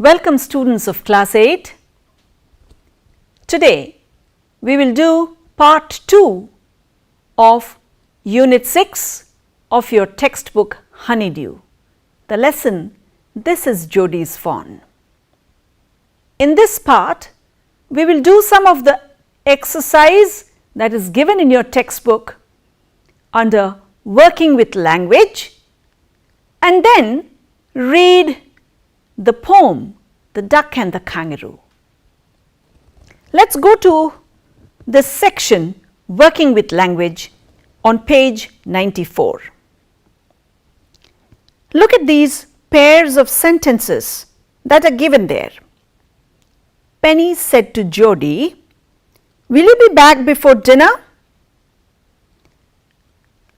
Welcome students of class 8. Today we will do part 2 of unit 6 of your textbook Honeydew. The lesson, This is Jody's Fawn. In this part we will do some of the exercise that is given in your textbook under working with language, and then read the poem The Duck and the Kangaroo. Let's go to this section working with language on page 94. Look at these pairs of sentences that are given there. Penny said to Jody, "Will you be back before dinner?"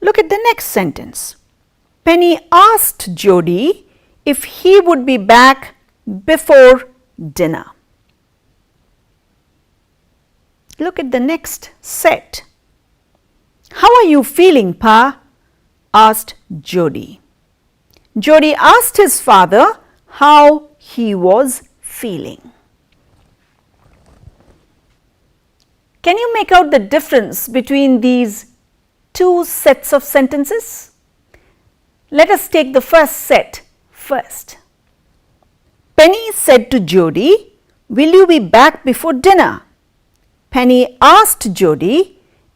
Look at the next sentence. Penny asked Jody if he would be back before dinner. Look at the next set. "How are you feeling, Pa?" asked Jody. Jody asked his father how he was feeling. Can you make out the difference between these two sets of sentences? Let us take the first set first. Penny said to Jody, "Will you be back before dinner?" Penny asked Jody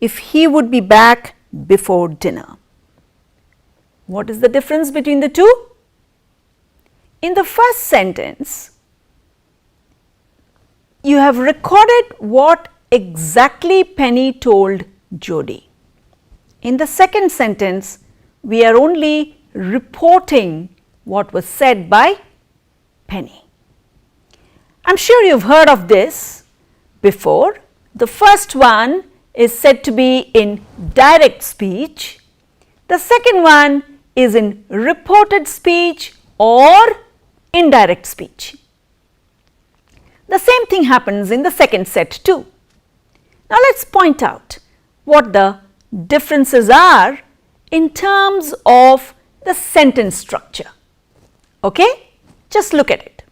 if he would be back before dinner. What is the difference between the two? In the first sentence, you have recorded what exactly Penny told Jody. In the second sentence, we are only reporting what was said by Penny. I am sure you have heard of this before. The first one is said to be in direct speech. The second one is in reported speech or indirect speech. The same thing happens in the second set too. Now let us point out what the differences are in terms of the sentence structure. Okay? Just look at it.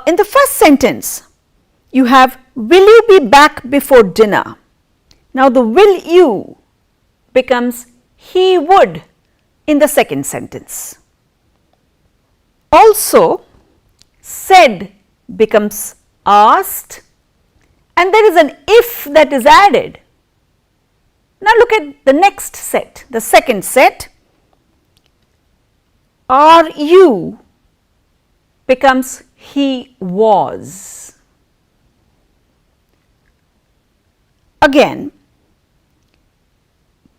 In the first sentence, you have, "Will you be back before dinner?" Now the "will you" becomes "he would" in the second sentence. Also, "said" becomes "asked", and there is an "if" that is added. Now look at the next set, the second set. "Are you" becomes "he was". Again,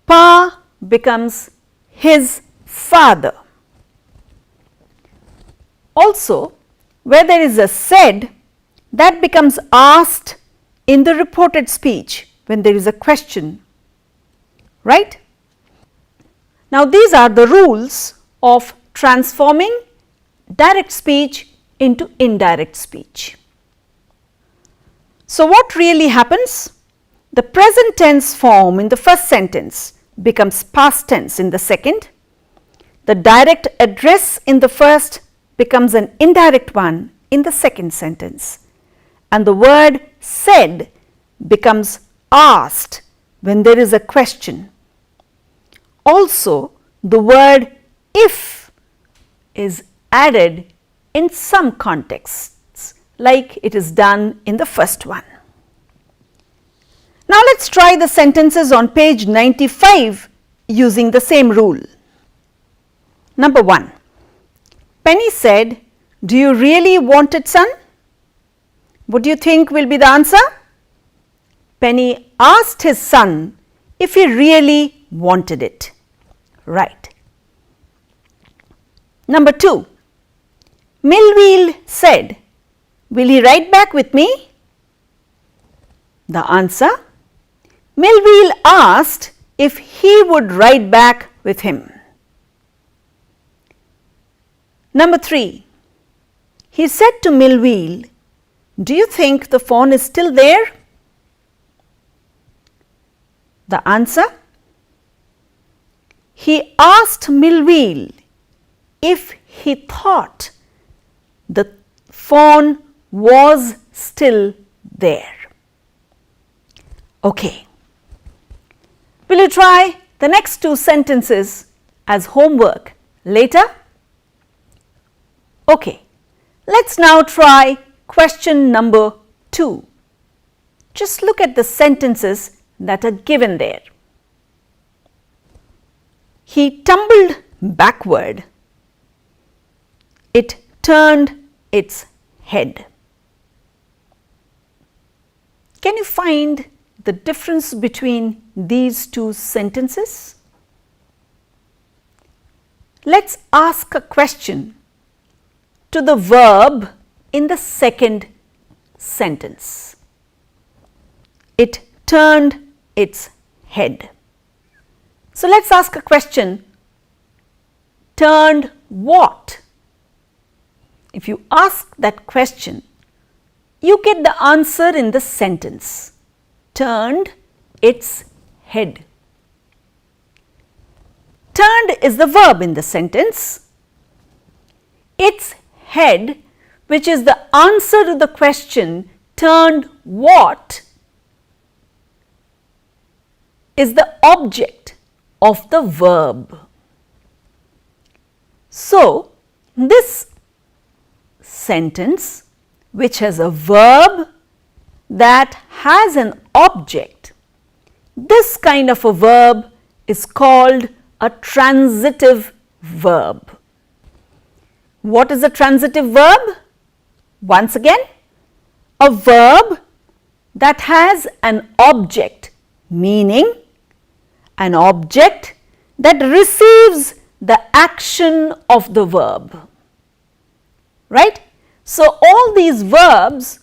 "Pa" becomes "his father". Also, where there is a "said", that becomes "asked" in the reported speech when there is a question, right? Now these are the rules of transforming direct speech into indirect speech. So what really happens? The present tense form in the first sentence becomes past tense in the second. The direct address in the first becomes an indirect one in the second sentence. And the word "said" becomes "asked" when there is a question. Also, the word "if" is added in some contexts, like it is done in the first one. Now let us try the sentences on page 95 using the same rule. Number 1. Penny said, "Do you really want it, son?" What do you think will be the answer? Penny asked his son if he really wanted it. Right. Number 2. Millwheel said, "Will he ride back with me?" The answer, Millwheel asked if he would ride back with him. Number 3. He said to Millwheel, "Do you think the fawn is still there?" The answer, he asked Millwheel if he thought the Fawn was still there. Okay. Will you try the next two sentences as homework later? Okay. Let's now try question number 2. Just look at the sentences that are given there. He tumbled backward. It turned its head. Can you find the difference between these two sentences? Let's ask a question to the verb in the second sentence. It turned its head. So let's ask a question. Turned what? If you ask that question, you get the answer in the sentence. Turned its head. Turned is the verb in the sentence. Its head, which is the answer to the question, turned what, is the object of the verb. So, this sentence, which has a verb that has an object, this kind of a verb is called a transitive verb. What is a transitive verb? Once again, a verb that has an object, meaning an object that receives the action of the verb. Right? So, all these verbs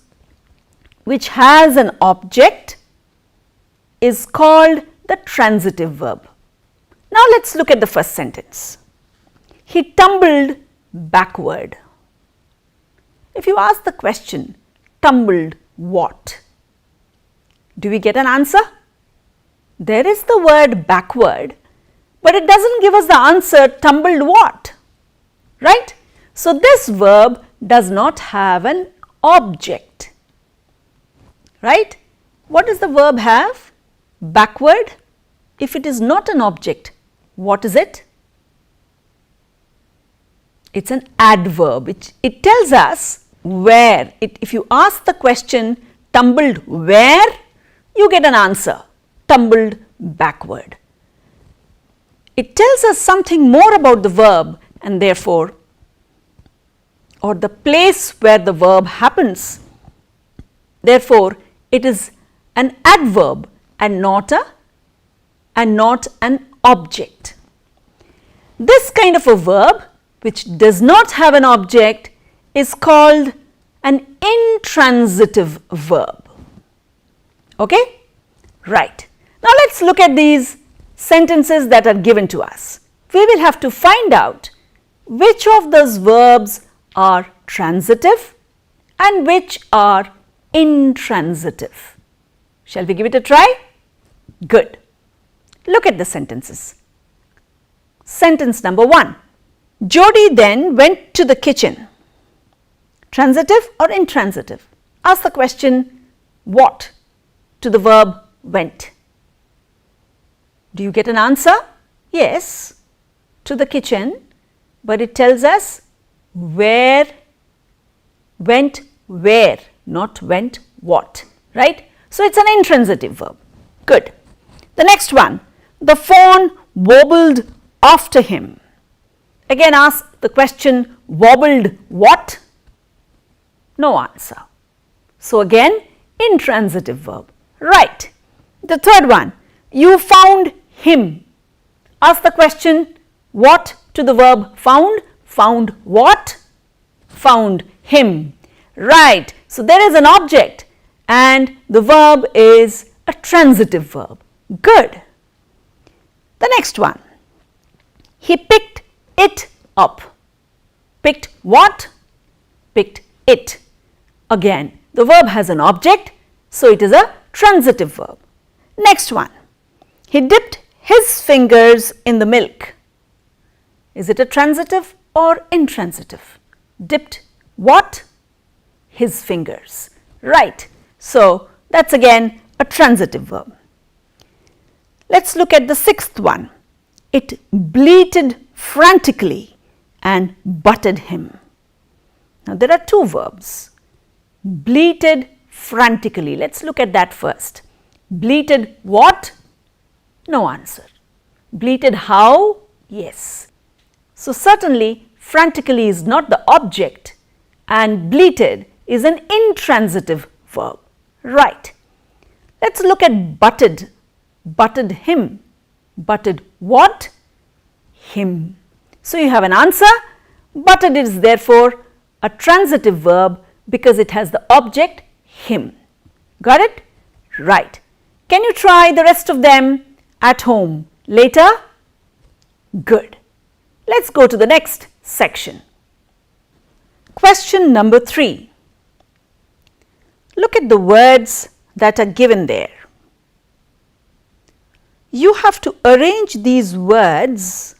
which has an object is called the transitive verb. Now, let us look at the first sentence. He tumbled backward. If you ask the question, tumbled what? Do we get an answer? There is the word backward, but it does not give us the answer tumbled what, right? So, this verb does not have an object, right? What does the verb have? Backward. If it is not an object, what is it? It is an adverb. It tells us where. If you ask the question tumbled where, you get an answer, tumbled backward. It tells us something more about the verb and therefore, or the place where the verb happens. Therefore, it is an adverb and not an object. This kind of a verb which does not have an object is called an intransitive verb. Okay? Right. Now, let us look at these sentences that are given to us. We will have to find out which of those verbs are transitive and which are intransitive. Shall we give it a try? Good. Look at the sentences. Sentence number 1. Jody then went to the kitchen. Transitive or intransitive? Ask the question what to the verb went. Do you get an answer? Yes, to the kitchen, but it tells us where, went where, not went what, right? So, it is an intransitive verb. Good. The next one, the fawn wobbled after him. Again, ask the question wobbled what? No answer. So, again intransitive verb. Right. The third one, you found him. Ask the question what to the verb found? Found what? Found him. Right. So, there is an object and the verb is a transitive verb. Good. The next one, he picked it up. Picked what? Picked it. Again, the verb has an object, so it is a transitive verb. Next one, he dipped his fingers in the milk. Is it a transitive or intransitive? Dipped what? his fingers. Right. So, that's again a transitive verb. Let's look at the sixth one. It bleated frantically and butted him. Now, there are two verbs. Bleated frantically. Let's look at that first. Bleated what? No answer. Bleated how? Yes. So, certainly frantically is not the object and bleated is an intransitive verb. Right. Let's look at butted. Butted him. Butted what? Him. So, you have an answer. Butted is therefore a transitive verb because it has the object him. Got it? Right. Can you try the rest of them at home later? Good. Let's go to the next section. Question number 3. Look at the words that are given there. You have to arrange these words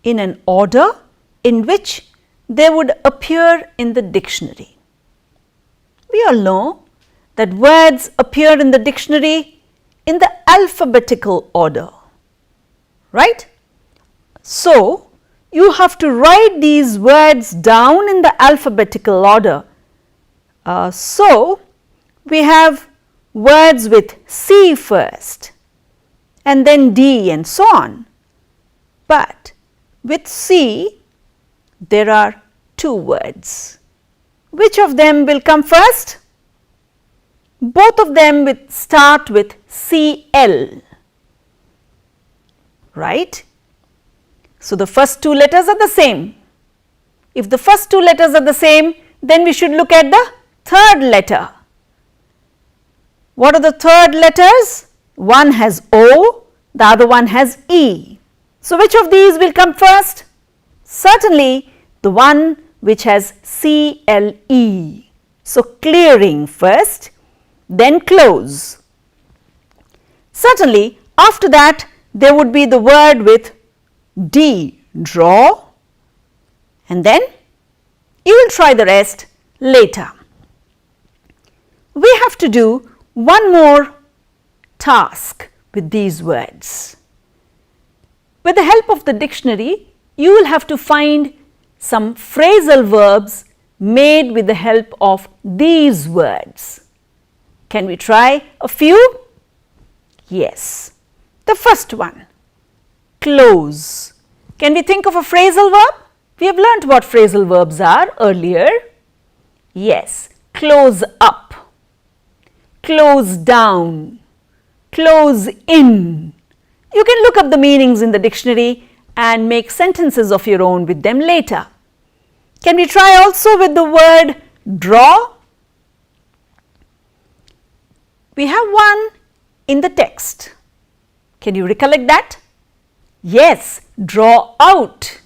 in an order in which they would appear in the dictionary. We all know that words appear in the dictionary in the alphabetical order, right? So, you have to write these words down in the alphabetical order. So, we have words with C first and then D and so on. But with C, there are two words. Which of them will come first? Both of them will start with CL, right? So, the first two letters are the same. If the first two letters are the same, then we should look at the third letter. What are the third letters? One has O, the other one has E. So, which of these will come first? Certainly, the one which has CLE. So, clearing first, then close. Certainly, after that, there would be the word with D, draw, and then you will try the rest later. We have to do one more task with these words. With the help of the dictionary, you will have to find some phrasal verbs made with the help of these words. Can we try a few? Yes. The first one, close. Can we think of a phrasal verb? We have learnt what phrasal verbs are earlier. Yes, close up, close down, close in. You can look up the meanings in the dictionary and make sentences of your own with them later. Can we try also with the word draw? We have one in the text. Can you recollect that? Yes, draw out.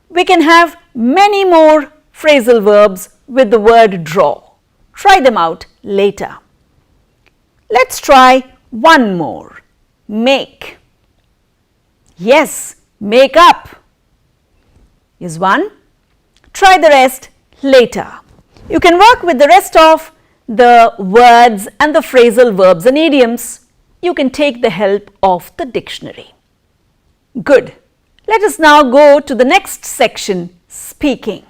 We can have many more phrasal verbs with the word draw. Try them out later. Let's try one more. Make. Yes, make up is one. Try the rest later. You can work with the rest of the words and the phrasal verbs and idioms. You can take the help of the dictionary. Good. Let us now go to the next section, speaking.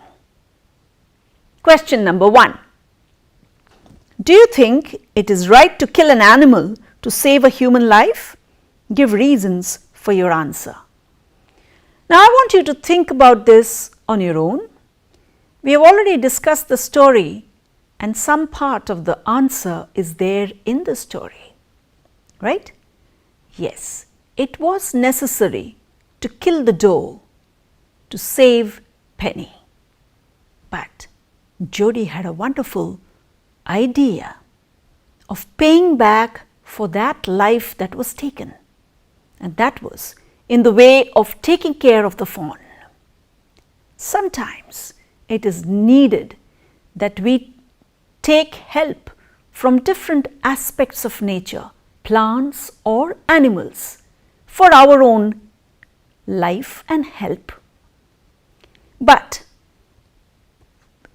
Question number 1. Do you think it is right to kill an animal to save a human life? Give reasons for your answer. Now, I want you to think about this on your own. We have already discussed the story and some part of the answer is there in the story, right? Yes, it was necessary to kill the doe to save Penny. But Jody had a wonderful idea of paying back for that life that was taken, and that was in the way of taking care of the fawn. Sometimes it is needed that we take help from different aspects of nature, plants or animals, for our own life and help. But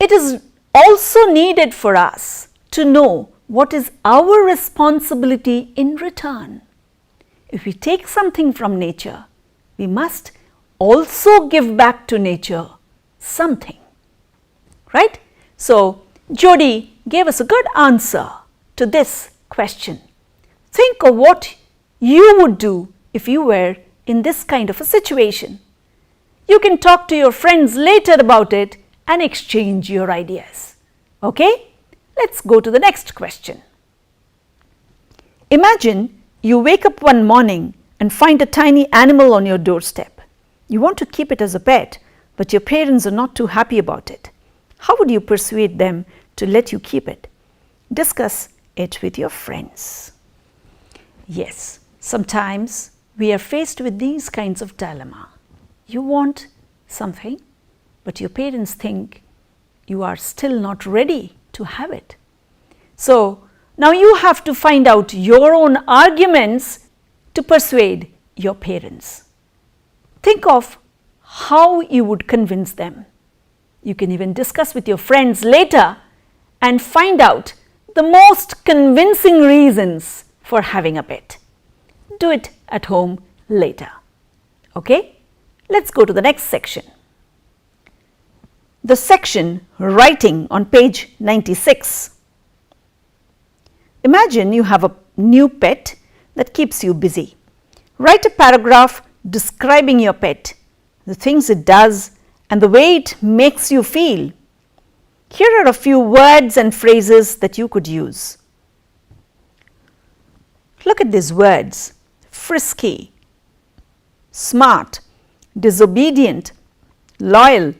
it is also needed for us to know what is our responsibility in return. If we take something from nature, we must also give back to nature something, right? So, Jody gave us a good answer to this question. Think of what you would do if you were in this kind of a situation. You can talk to your friends later about it and exchange your ideas. Okay? Let's go to the next question. Imagine you wake up one morning and find a tiny animal on your doorstep. You want to keep it as a pet, but your parents are not too happy about it. How would you persuade them to let you keep it? Discuss it with your friends. Yes, sometimes we are faced with these kinds of dilemma. You want something, but your parents think you are still not ready to have it. So, now you have to find out your own arguments to persuade your parents. Think of how you would convince them. You can even discuss with your friends later and find out the most convincing reasons for having a pet. Do it at home later. Okay? Let's go to the next section. The section writing on page 96. Imagine you have a new pet that keeps you busy. Write a paragraph describing your pet, the things it does, and the way it makes you feel. Here are a few words and phrases that you could use. Look at these words: frisky, smart, disobedient, loyal,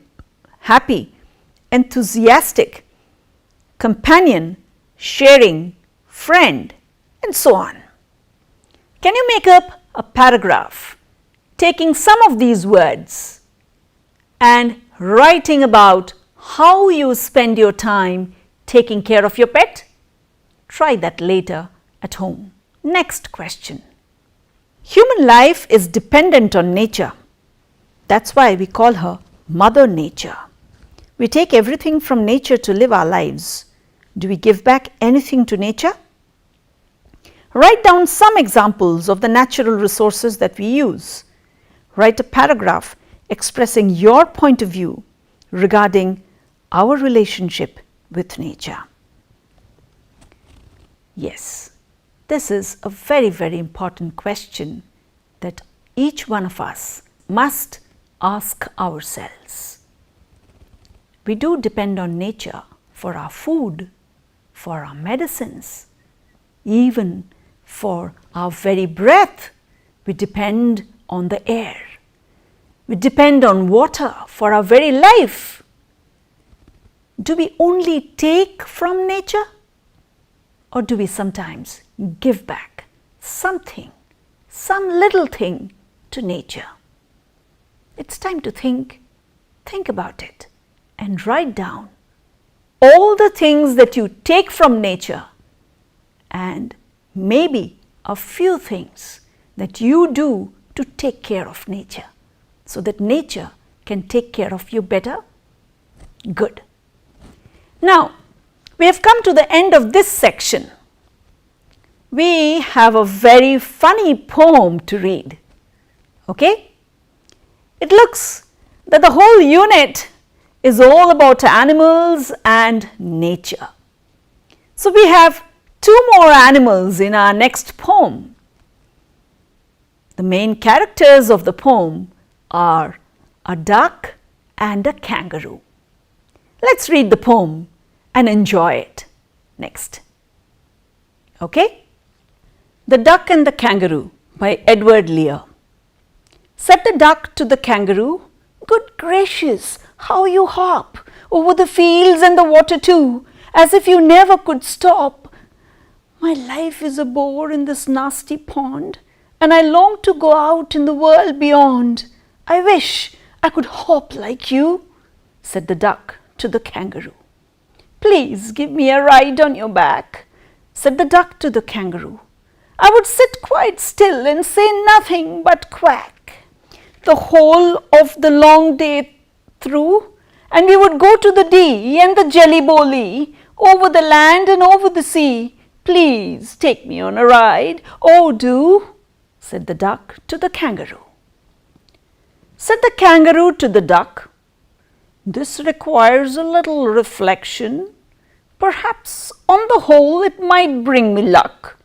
happy, enthusiastic, companion, sharing, friend, and so on. Can you make up a paragraph taking some of these words and writing about how you spend your time taking care of your pet? Try that later at home. Next question. Human life is dependent on nature. That's why we call her Mother Nature. We take everything from nature to live our lives. Do we give back anything to nature? Write down some examples of the natural resources that we use. Write a paragraph expressing your point of view regarding our relationship with nature. Yes, this is a very, very important question that each one of us must ask ourselves. We do depend on nature for our food, for our medicines, even for our very breath. We depend on the air. We depend on water for our very life. Do we only take from nature, or do we sometimes give back something, some little thing to nature? It's time to think about it and write down all the things that you take from nature and maybe a few things that you do to take care of nature so that nature can take care of you better. Good. Now, we have come to the end of this section. We have a very funny poem to read. Okay? It looks that the whole unit is all about animals and nature. So we have two more animals in our next poem. The main characters of the poem are a duck and a kangaroo. Let's read the poem and enjoy it next. Okay? The Duck and the Kangaroo by Edward Lear. Said the duck to the kangaroo, "Good gracious, how you hop over the fields and the water too, as if you never could stop. My life is a bore in this nasty pond, and I long to go out in the world beyond. I wish I could hop like you," said the duck to the kangaroo. "Please give me a ride on your back," said the duck to the kangaroo. "I would sit quite still and say nothing but quack the whole of the long day through, and we would go to the Dee and the Jelly Bowly, over the land and over the sea. Please take me on a ride, oh do, said the duck to the kangaroo. Said the kangaroo to the duck, this requires a little reflection. Perhaps on the whole it might bring me luck.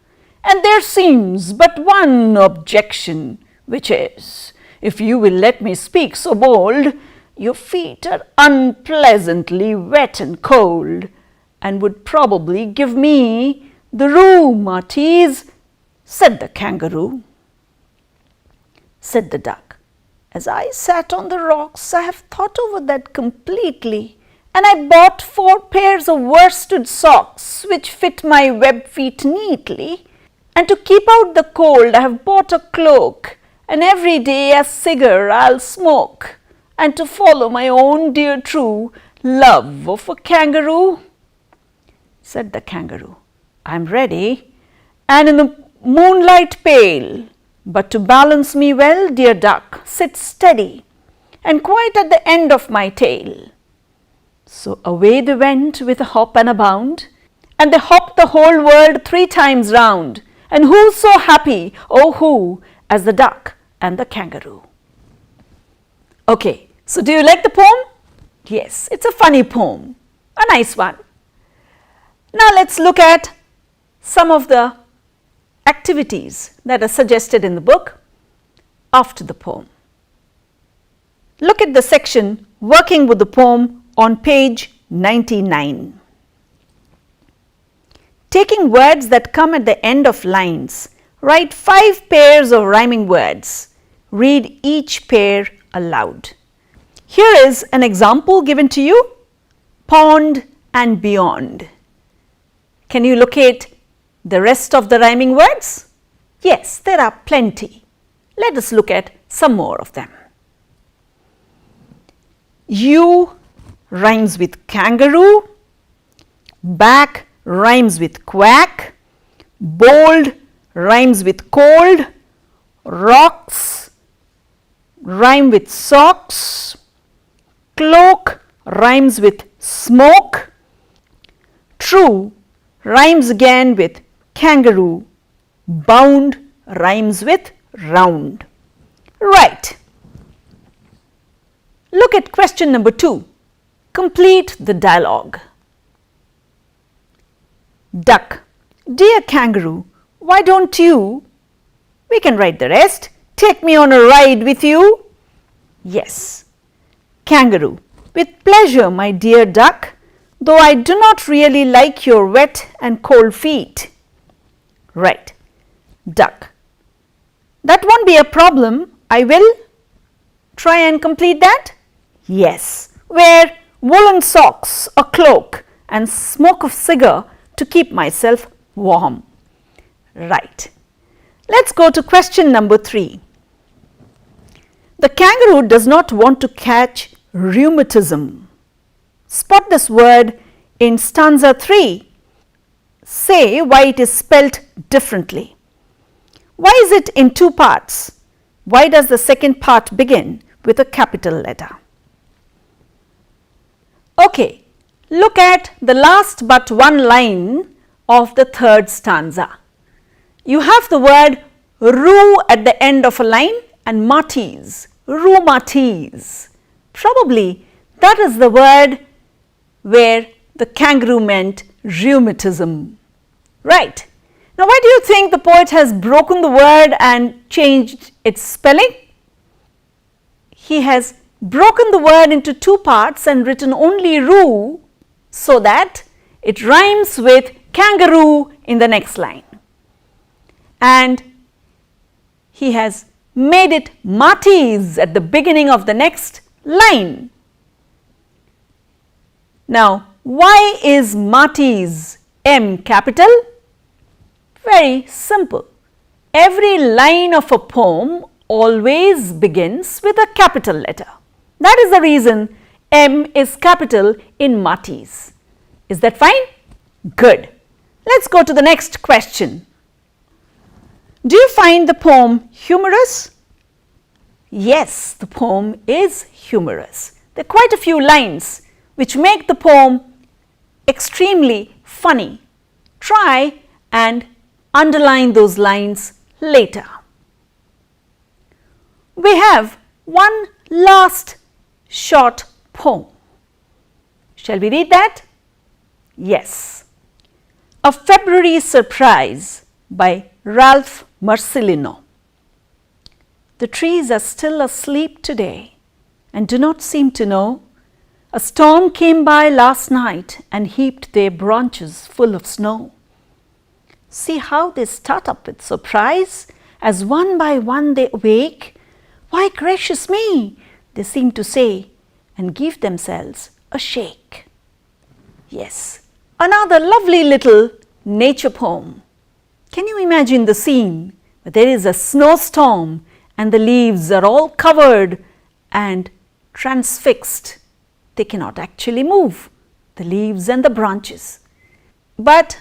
And there seems but one objection, which is, if you will let me speak so bold, your feet are unpleasantly wet and cold, and would probably give me the rheumatis, said the kangaroo. Said the duck, as I sat on the rocks, I have thought over that completely, and I bought 4 pairs of worsted socks, which fit my web feet neatly. And to keep out the cold, I have bought a cloak, and every day a cigar I'll smoke, and to follow my own dear true love of a kangaroo. Said the kangaroo, I'm ready, and in the moonlight pale, but to balance me well, dear duck, sit steady, and quite at the end of my tail. So away they went with a hop and a bound, and they hopped the whole world 3 times round, and who so happy, oh who, as the duck and the kangaroo. Okay, so do you like the poem? Yes, it's a funny poem, a nice one. Now let's look at some of the activities that are suggested in the book after the poem. Look at the section working with the poem on page 99. Taking words that come at the end of lines, write 5 pairs of rhyming words. Read each pair aloud. Here is an example given to you, pond and beyond. Can you locate the rest of the rhyming words? Yes, there are plenty. Let us look at some more of them. You rhymes with kangaroo, back rhymes with quack, bold rhymes with cold, rocks rhyme with socks, cloak rhymes with smoke, true rhymes again with kangaroo, bound rhymes with round. Right. Look at question number 2. Complete the dialogue. Duck, dear kangaroo, why don't you, we can write the rest, take me on a ride with you? Yes. Kangaroo, with pleasure, my dear duck, though I do not really like your wet and cold feet. Right. Duck, that won't be a problem, I will try and complete that? Yes. Wear woolen socks, a cloak, and smoke a cigar to keep myself warm. Right. Let's go to question number 3. The kangaroo does not want to catch rheumatism. Spot this word in stanza 3. Say why it is spelt differently. Why is it in 2 parts? Why does the second part begin with a capital letter? Okay, look at the last but one line of the 3rd stanza. You have the word rue at the end of a line and matis, rheumatis. Probably that is the word where the kangaroo meant rheumatism. Right. Now, why do you think the poet has broken the word and changed its spelling? He has broken the word into 2 parts and written only rue so that it rhymes with kangaroo in the next line. And he has made it matis at the beginning of the next line. Now, why is matis M capital? Very simple. Every line of a poem always begins with a capital letter. That is the reason M is capital in matis. Is that fine? Good. Let's go to the next question. Do you find the poem humorous? Yes, the poem is humorous. There are quite a few lines which make the poem extremely funny. Try and underline those lines later. We have one last short poem. Shall we read that? Yes. A February Surprise by Ralph Marcelino. The trees are still asleep today and do not seem to know. A storm came by last night and heaped their branches full of snow. See how they start up with surprise as one by one they awake. Why, gracious me, they seem to say, and give themselves a shake. Yes, another lovely little nature poem. Can you imagine the scene where there is a snowstorm and the leaves are all covered and transfixed? They cannot actually move, the leaves and the branches. But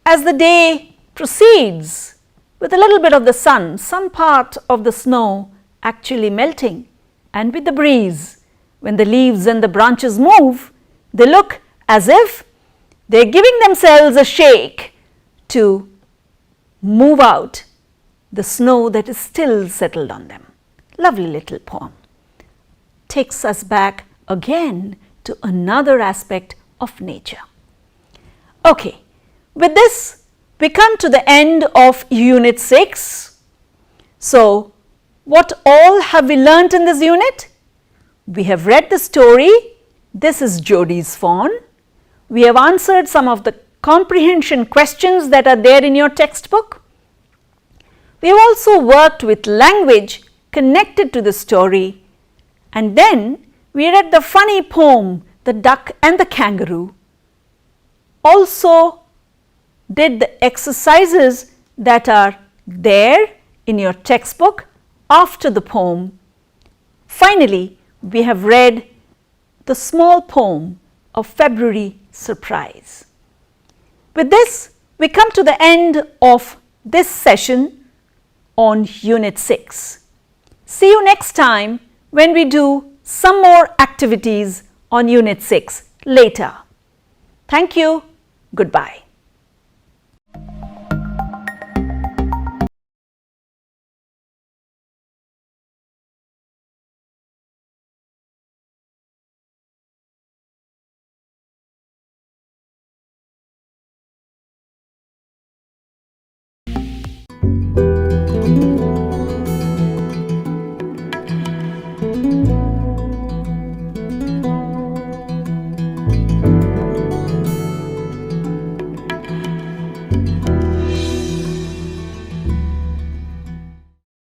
as the day proceeds, with a little bit of the sun, some part of the snow actually melting, and with the breeze, when the leaves and the branches move, they look as if they are giving themselves a shake to move out the snow that is still settled on them. Lovely little poem. Takes us back again to another aspect of nature. Okay, with this we come to the end of Unit 6. So, what all have we learnt in this unit? We have read the story. This is Jody's Fawn. We have answered some of the comprehension questions that are there in your textbook. We have also worked with language connected to the story, and then we read the funny poem, The Duck and the Kangaroo. Also did the exercises that are there in your textbook after the poem. Finally, we have read the small poem of February Surprise. With this, we come to the end of this session on Unit 6. See you next time when we do some more activities on Unit 6 later. Thank you. Goodbye.